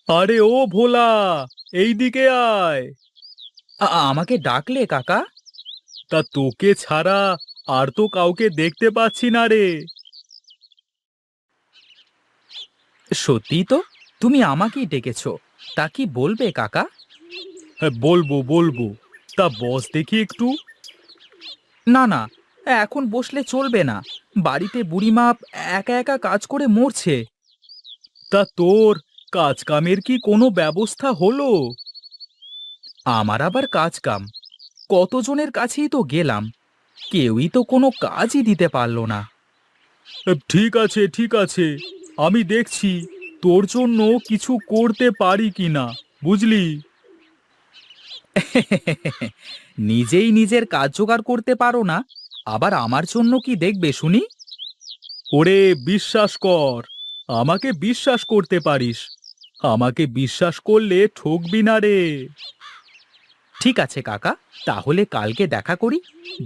আরে ও ভোলা, এইদিকে আয়। আমাকে ডাকলে কাকা? তা তোকে ছাড়া আর তো কাউকে দেখতে পাচ্ছি না রে। সত্যি তো, তুমি আমাকেই ডেকেছো। তা কি বলবে কাকা? হ্যাঁ, বলবো বলবো। তা বস দেখি একটু। না না, এখন বসলে চলবে না। বাড়িতে বুড়িমা একা একা কাজ করে মরছে। তা তোর কাজ কামের কি কোনো ব্যবস্থা হলো? আমার আবার কাজ কাম? কতজনের কাছেই তো গেলাম, কেউই তো কোনো কাজই দিতে পারলো না। ঠিক আছে ঠিক আছে, আমি দেখছি তোর জন্য কিছু করতে পারি কিনা, বুঝলি? নিজেই নিজের কাজ জোগাড় করতে পারো না, আবার আমার জন্য কি দেখবে শুনি? ওরে বিশ্বাস কর, আমাকে বিশ্বাস করতে পারিস। আমাকে বিশ্বাস করলে ঠকবি না রে। ঠিক আছে কাকা, তাহলে কালকে দেখা করি,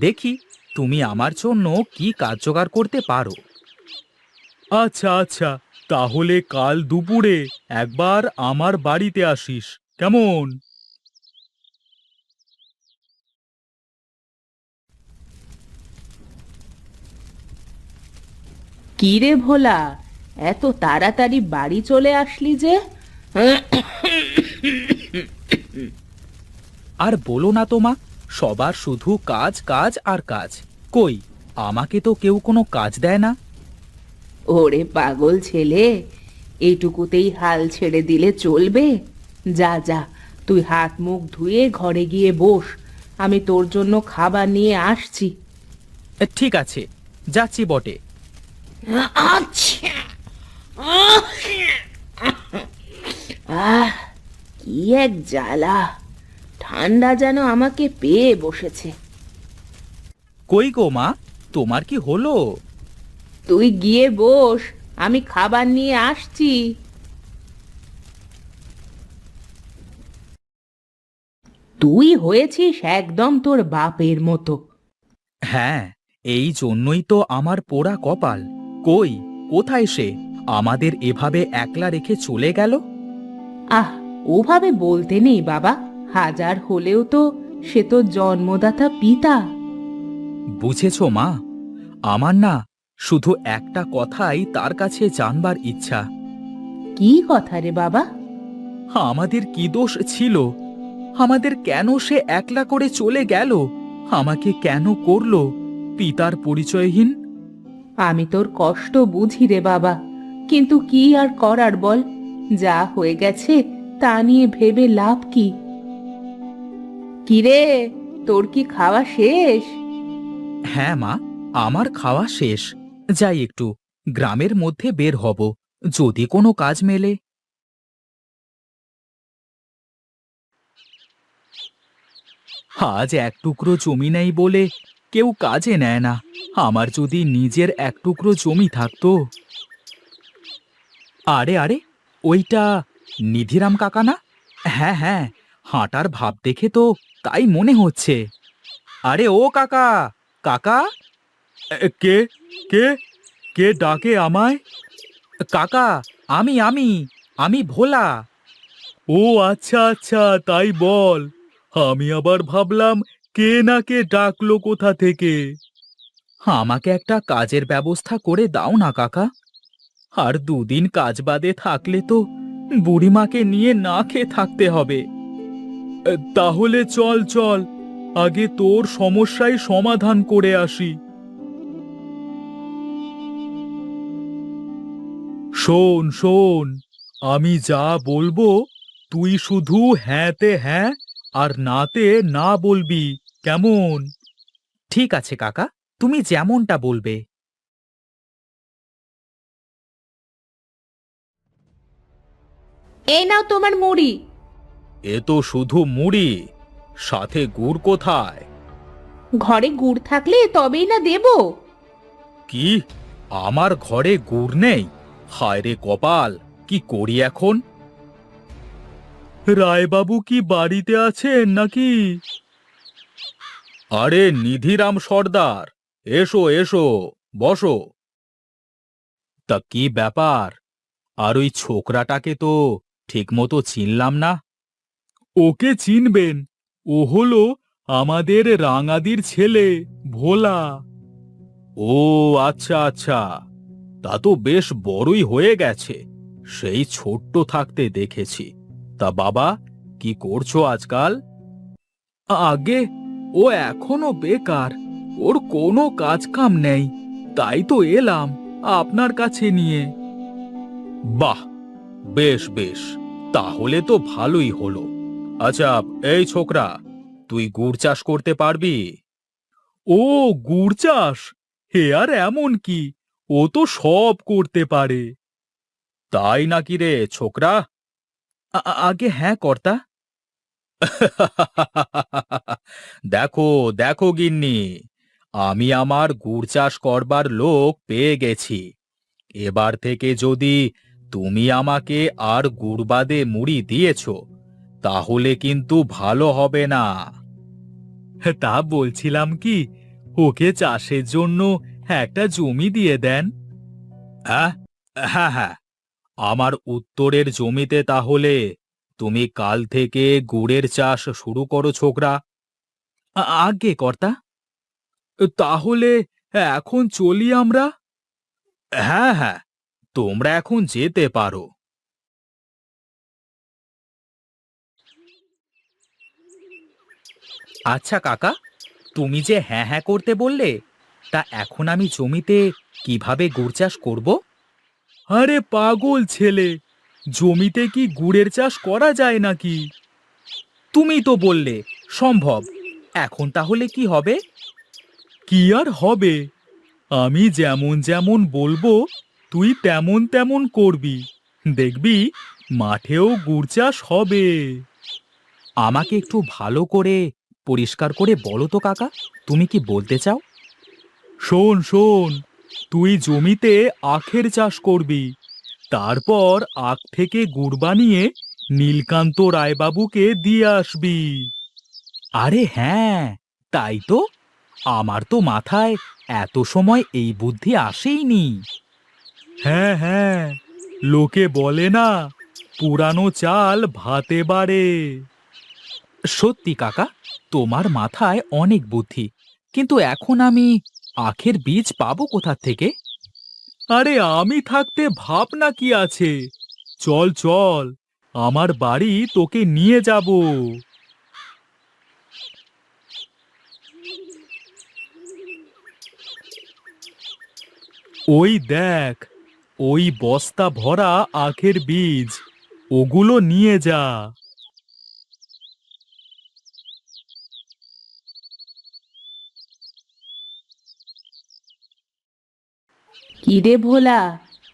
দেখি তুমি আমার জন্য কি কাজ জোগাড় করতে পারো। আচ্ছা আচ্ছা, তাহলে কাল দুপুরে একবার আমার বাড়িতে আসিস, কেমন? কি রে ভোলা, এত তাড়াতাড়ি বাড়ি চলে আসলি যে? আর বলো না তো মা, সবার শুধু কাজ কাজ আর কাজ। কই, আমাকে তো কেউ কোনো কাজ দেয় না। ওরে পাগল ছেলে, এইটুকুতেই হাল ছেড়ে দিলে চলবে? যা যা, তুই হাত মুখ ধুয়ে ঘরে গিয়ে বস, আমি তোর জন্য খাবার নিয়ে আসছি। ঠিক আছে, যাচ্ছি বটে। আচ্ছা। আহ, কি এক জ্বালা, ঠান্ডা যেন আমাকে পেয়ে বসেছে। কই গো মা, তোমার কি হলো? তুই গিয়ে বস, আমি খাবার নিয়ে আসছি। তুই হয়েছিস একদম তোর বাপের মতো। হ্যাঁ, এই জন্যই তো আমার পোড়া কপাল। কই, কোথায় সে? আমাদের এভাবে একলা রেখে চলে গেল। আহ, ওভাবে বলতে নেই বাবা, হাজার হলেও তো সে তো জন্মদাতা পিতা। বুঝেছো মা, আমার না শুধু একটা কথাই তার কাছে জানবার ইচ্ছা। কি কথা রে বাবা? আমাদের কি দোষ ছিল? আমাদের কেন সে একলা করে চলে গেল? আমাকে কেন করলো পিতার পরিচয়হীন? আমি তোর কষ্ট বুঝি রে বাবা, কিন্তু কি আর করার বল, যা হয়ে গেছে তা নিয়ে ভেবে লাভ কি? কিরে, তোর কি খাওয়া শেষ? হ্যাঁ মা, আমার খাওয়া শেষ। যাই একটু গ্রামের মধ্যে বের হব, যদি কোনো কাজ মেলে। আজ এক টুকরো জমি নেই বলে কেউ কাজে নেয় না। আমার যদি নিজের এক টুকরো জমি থাকতো। আরে আরে, ওইটা নিধিরাম কাকা না? হ্যাঁ হ্যাঁ, হাঁটার ভাব দেখে তো তাই মনে হচ্ছে। আরে ও কাকা, কাকা! কে কে কে ডাকে আমায়? কাকা, আমি আমি ভোলা। ও আচ্ছা আচ্ছা, তাই বল। আমি আবার ভাবলাম কে না কে ডাকলো কোথা থেকে। আমাকে একটা কাজের ব্যবস্থা করে দাও না কাকা। আর দুদিন কাজ বাদে থাকলে তো বুড়িমাকে নিয়ে না খেয়ে থাকতে হবে। তাহলে চল চল, আগে তোর সমস্যাই সমাধান করে আসি। শোন শোন, আমি যা বলবো তুই শুধু হ্যাঁতে হ্যাঁ আর নাতে না বলবি, কেমন? ঠিক আছে কাকা, তুমি যেমনটা বলবে। এই নাও তোমার মুড়ি। এ তো শুধু মুড়ি, সাথে গুড় কোথায়? ঘরে গুড় থাকলে তবেই না দেবো। কি, আমার ঘরে গুড় নেই? হায় রে কপাল, কি করি এখন? রায়বাবু কি বাড়িতে আছেন নাকি? আরে নিধিরাম সর্দার, এসো এসো, বসো। তা কি ব্যাপার? আর ওই ছোকরাটাকে তো ঠিকমতো চিনলাম না। ওকে চিনবেন, ও হলো আমাদের রাঙাদির ছেলে ভোলা। ও আচ্ছা আচ্ছা, তা তো বেশ বড়ই হয়ে গেছে, সেই ছোট্ট থাকতে দেখেছি। তা বাবা, কি করছো আজকাল? আগে ও এখনো বেকার, ওর কোনো কাজ কাম নেই, তাই তো এলাম আপনার কাছে নিয়ে। বাহ, বেশ বেশ, তাহলে তো ভালোই হলো। আচ্ছা, এই ছোকরা, তুই গুড় চাষ করতে পারবি? ও, গুড় চাষ? হে আর এমন কি, ও তো সব করতে পারে। তাই নাকি রে ছোকরা? আগে হ্যাঁ কর্তা। দেখো দেখো গিন্নি, আমি আমার গুড় চাষ করবার লোক পেয়ে গেছি। এবার থেকে যদি তুমি আমাকে আর গুড় বাদে মুড়ি দিয়েছো, তাহলে কিন্তু ভালো হবে না। তা বলছিলাম কি, ওকে চাষের জন্য একটা জমি দিয়ে দেন। হ্যাঁ হ্যাঁ হ্যাঁ, আমার উত্তরের জমিতে তাহলে তুমি কাল থেকে গুড়ের চাষ শুরু করো ছোকরা। আগে কর্তা। তাহলে এখন চলি আমরা। হ্যাঁ হ্যাঁ, তোমরা এখন যেতে পারো। আচ্ছা কাকা, তুমি যে হ্যাঁ হ্যাঁ করতে বললে, তা এখন আমি জমিতে কিভাবে গুড় চাষ করব? আরে পাগল ছেলে, জমিতে কি গুড়ের চাষ করা যায় নাকি? তুমি তো বললে সম্ভব, এখন তাহলে কি হবে? কি আর হবে, আমি যেমন যেমন বলবো তুই তেমন তেমন করবি, দেখবি মাঠেও গুড় চাষ হবে। আমাকে একটু ভালো করে পরিষ্কার করে বলো তো কাকা, তুমি কি বলতে চাও? শোন শোন, তুই জমিতে আখের চাষ করবি, তারপর আখ থেকে গুড় বানিয়ে নীলকান্ত রায়বাবুকে দিয়ে আসবি। আরে হ্যাঁ, তাই তো, আমার তো মাথায় এত সময় এই বুদ্ধি আসেইনি। হ্যাঁ হ্যাঁ, লোকে বলে না, পুরানো চাল ভাতে বাড়ে। সত্যি কাকা, তোমার মাথায় অনেক বুদ্ধি, কিন্তু এখন আমি আখের বীজ পাবো কোথা থেকে? আরে আমি থাকতে ভাবনা কি আছে, চল চল, আমার বাড়ি তোকে নিয়ে যাব। ওই দেখ, ওই বস্তা ভরা আখের বীজ, ওগুলো নিয়ে যা। কি রে ভোলা,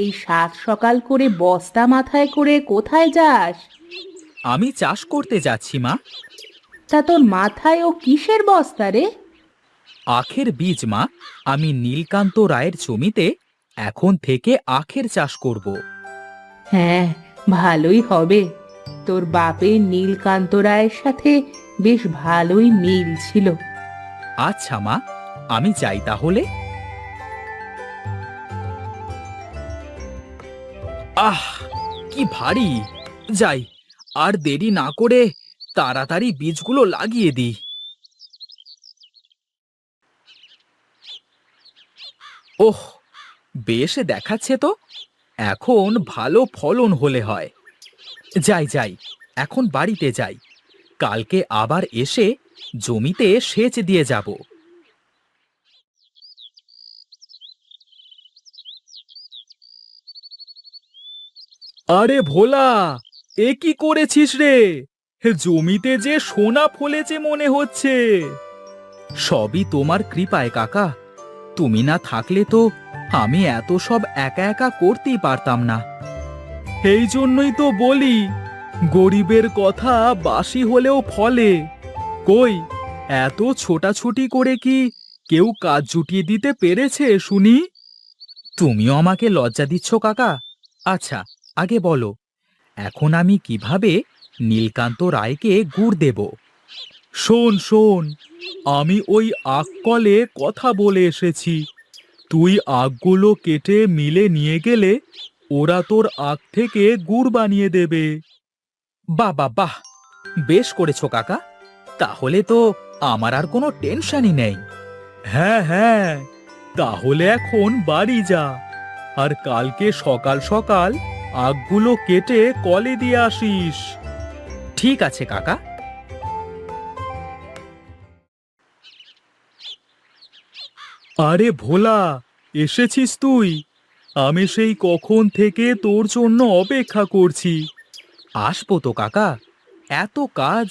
এই সাত সকাল করে বস্তা মাথায় করে কোথায় যাস? আমি চাষ করতে যাচ্ছি মা। তা তোর মাথায় ও কিসের বস্তা রে? আখের বীজ মা, আমি নীলকান্ত রায়ের জমিতে এখন থেকে আখের চাষ করব। হ্যাঁ, ভালোই হবে। তোর বাপের নীলকান্ত রায়ের সাথে বেশ ভালোই মিল ছিল। আচ্ছা মা, আমি যাই তাহলে। আহ, কি ভারী! যাই, আর দেরি না করে তাড়াতাড়ি বীজগুলো লাগিয়ে দিই। ওহ, বেশ দেখাচ্ছে তো, এখন ভালো ফলন হলে হয়। যাই যাই, এখন বাড়িতে যাই, কালকে আবার এসে জমিতে সেচ দিয়ে যাব। আরে ভোলা, এ কি করেছিস রে? জমিতে যে সোনা ফলেছে মনে হচ্ছে। সবই তোমার কৃপায় কাকা, তুমি না থাকলে তো আমি এত সব একা একা করতেই পারতাম না। এই জন্যই তো বলি, গরিবের কথা বাসি হলেও ফলে। কই, এত ছোটাছুটি করে কি কেউ কাজ জুটিয়ে দিতে পেরেছে শুনি? তুমিও আমাকে লজ্জা দিচ্ছ কাকা। আচ্ছা, আগে বলো, এখন আমি কিভাবে নীলকান্ত রায়কে গুড় দেব? শোন শোন, আমি ওই আখ কলে কথা বলে এসেছি। তুই আখগুলো কেটে মিলে নিয়ে গেলে ওরা তোর আখ থেকে গুড় বানিয়ে দেবে। বাহ বাহ বাহ, বেশ করেছো কাকা। তাহলে তো আমার আর কোনো টেনশনই নেই। হ্যাঁ হ্যাঁ, তাহলে এখন বাড়ি যা, আর কালকে সকাল সকাল আখগুলো কেটে কলে দিয়ে আসিস। ঠিক আছে কাকা। আরে ভোলা, এসেছিস তুই? আমি সেই কখন থেকে তোর জন্য অপেক্ষা করছি। আসবো তো কাকা, এত কাজ।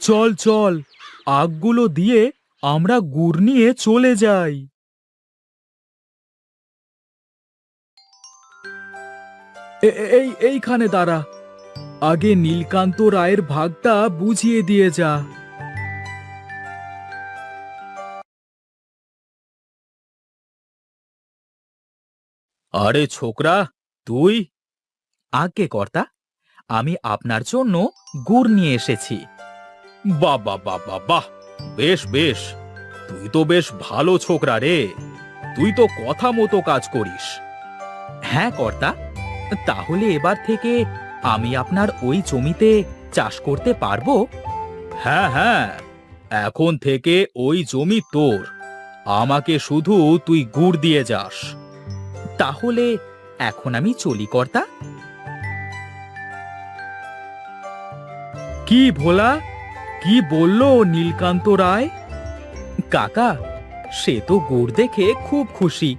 চল চল, আখগুলো দিয়ে আমরা গুড় নিয়ে চলে যাই। এইখানে দাঁড়া, আগে নীলকান্ত রায়ের ভাগটা বুঝিয়ে দিয়ে যা। আরে ছোকরা, তুই? আজ্ঞে কর্তা, আমি আপনার জন্য গুড় নিয়ে এসেছি। বাহ বাহ বাহ বাহ বাহ, বেশ বেশ, তুই তো বেশ ভালো ছোকরা রে। তুই তো কথা মতো কাজ করিস। হ্যাঁ কর্তা, তাহলে এবার থেকে আমি আপনার ওই জমিতে চাষ করতে পারবো? হ্যাঁ হ্যাঁ, এখন থেকে ওই জমি তোর। আমাকে শুধু তুই গুড় দিয়ে যাস। তাহলে এখন আমি চলি কর্তা। কি ভোলা, কি বললো নীলকান্ত রায়? কাকা, সে তো গুড় দেখে খুব খুশি।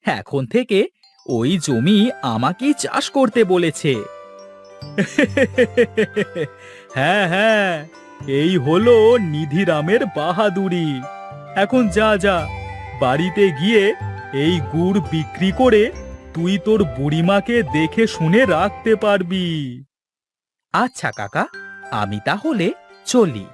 এখন থেকে ওই জমি আমাকেই চাষ করতে বলেছে। হ্যাঁ হ্যাঁ, এই হলো নিধিরামের বাহাদুরি। এখন যা যা, বাড়িতে গিয়ে এই গুড় বিক্রি করে তুই তোর বুড়িমাকে দেখে শুনে রাখতে পারবি। আচ্ছা কাকা, আমি তাহলে চলি।